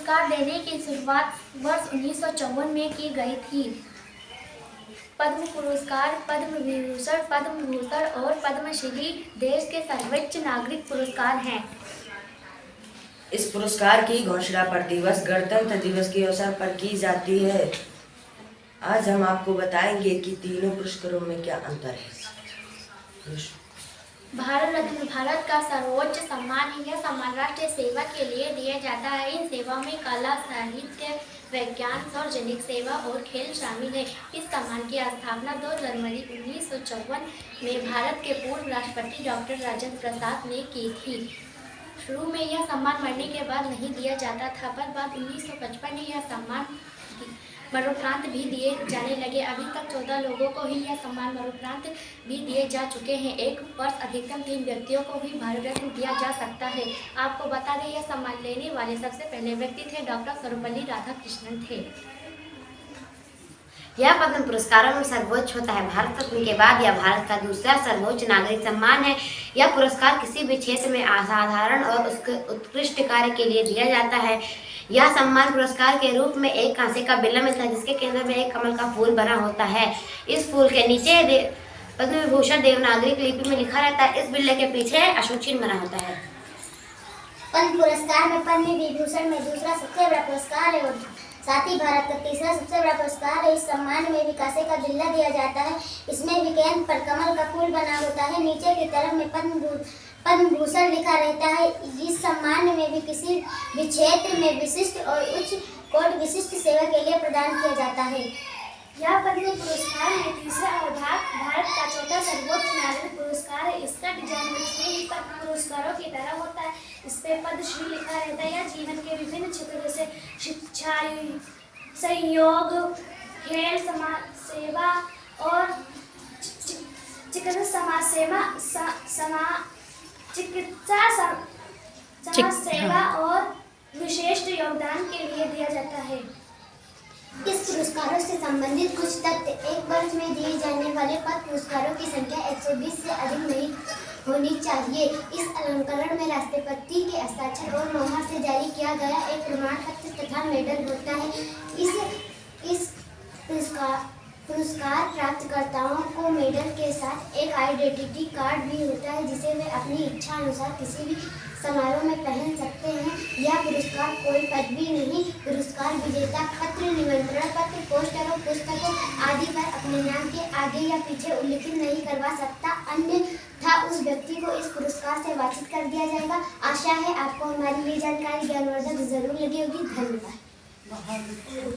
पुरस्कार देने की शुरुआत वर्ष 1954 में की गई थी। पद्म पुरस्कार, पद्म विभूषण, पद्म भूषण और पद्मश्री देश के सर्वोच्च नागरिक पुरस्कार हैं। इस पुरस्कार की घोषणा प्रतिवर्ष गणतंत्र दिवस के अवसर पर की जाती है। आज हम आपको बताएंगे कि तीनों पुरस्कारों में क्या अंतर है। भारत रत्न भारत का सर्वोच्च सम्मान है। यह सम्मान राष्ट्रीय सेवा के लिए दिया जाता है। इन सेवाओं में कला, साहित्य, विज्ञान, सार्वजनिक सेवा और खेल शामिल है। इस सम्मान की स्थापना 2 जनवरी 1954 में भारत के पूर्व राष्ट्रपति डॉक्टर राजेंद्र प्रसाद ने की थी। शुरू में यह सम्मान मरने के बाद नहीं दिया जाता था, पर बाद 1955 में यह सम्मान मरणोपरांत भी दिए जाने लगे। अभी तक 14 लोगों को ही यह सम्मान मरणोपरांत भी दिए जा चुके हैं। एक वर्ष अधिकतम 3 व्यक्तियों को ही भारत रत्न दिया जा सकता है। आपको बता दें, यह सम्मान लेने वाले सबसे पहले व्यक्ति थे डॉक्टर सर्वपल्ली राधाकृष्णन थे। यह पद्म पुरस्कारों में सर्वोच्च होता है। भारत रत्न के बाद यह भारत का दूसरा सर्वोच्च नागरिक सम्मान है। यह पुरस्कार किसी भी क्षेत्र में असाधारण और उत्कृष्ट कार्य के लिए दिया जाता है। यह सम्मान पुरस्कार के रूप में एक कांसे का बिल्ला मिलता है, जिसके केंद्र में एक कमल का फूल बना होता है। इस फूल के नीचे पद्म विभूषण देवनागरी लिपि में लिखा रहता है। इस बिल्ले के पीछे अशोक चिन्ह बना होता है। पद्म पुरस्कार में पद्म विभूषण में दूसरा सबसे बड़ा पुरस्कार है और साथ ही भारत का तीसरा सबसे बड़ा पुरस्कार है। इस सम्मान में भी कांसे का बिल्ला दिया जाता है। इसमें भी केंद्र पर कमल का फूल बना होता है। नीचे की तरफ में पद्म भूषण लिखा रहता है। इस सम्मान में भी किसी भी क्षेत्र में विशिष्ट और उच्च कोटि विशिष्ट सेवा के लिए प्रदान किया जाता है। यह पद्म पुरस्कार में तीसरा और भारत का चौथा सर्वोच्च नागरिक पुरस्कार है। इसका डिजाइन दूसरे ही पद्म पुरस्कारों की तरह होता है। इस पे पद्मश्री लिखा रहता है। यह जीवन के विभिन्न क्षेत्रों जैसे शिक्षा, सहयोग, खेल, समाज सेवा और चिकित्सा सेवा और विशिष्ट योगदान के लिए दिया जाता है। इस पुरस्कारों से संबंधित कुछ तथ्य। एक वर्ष में दिए जाने वाले पद्म पुरस्कारों की संख्या 120 से अधिक नहीं होनी चाहिए। इस अलंकरण में राष्ट्रपति के हस्ताक्षर और मोहर से जारी किया गया एक प्रमाण पत्र तथा मेडल होता है। इस पुरस्कार प्राप्तकर्ताओं को मेडल के साथ एक आइडेंटिटी कार्ड भी होता है, जिसे वे अपनी इच्छा अनुसार किसी भी समारोह में पहन सकते हैं। यह पुरस्कार कोई पदवी नहीं। पुरस्कार विजेता पत्र, निमंत्रण पत्र, पोस्टर और पुस्तकों आदि पर अपने नाम के आगे या पीछे उल्लिखित नहीं करवा सकता, अन्यथा उस व्यक्ति को इस पुरस्कार से वांछित कर दिया जाएगा। आशा है आपको हमारी ये जानकारी ज्ञानवर्धक जरूर लगी होगी। धन्यवाद।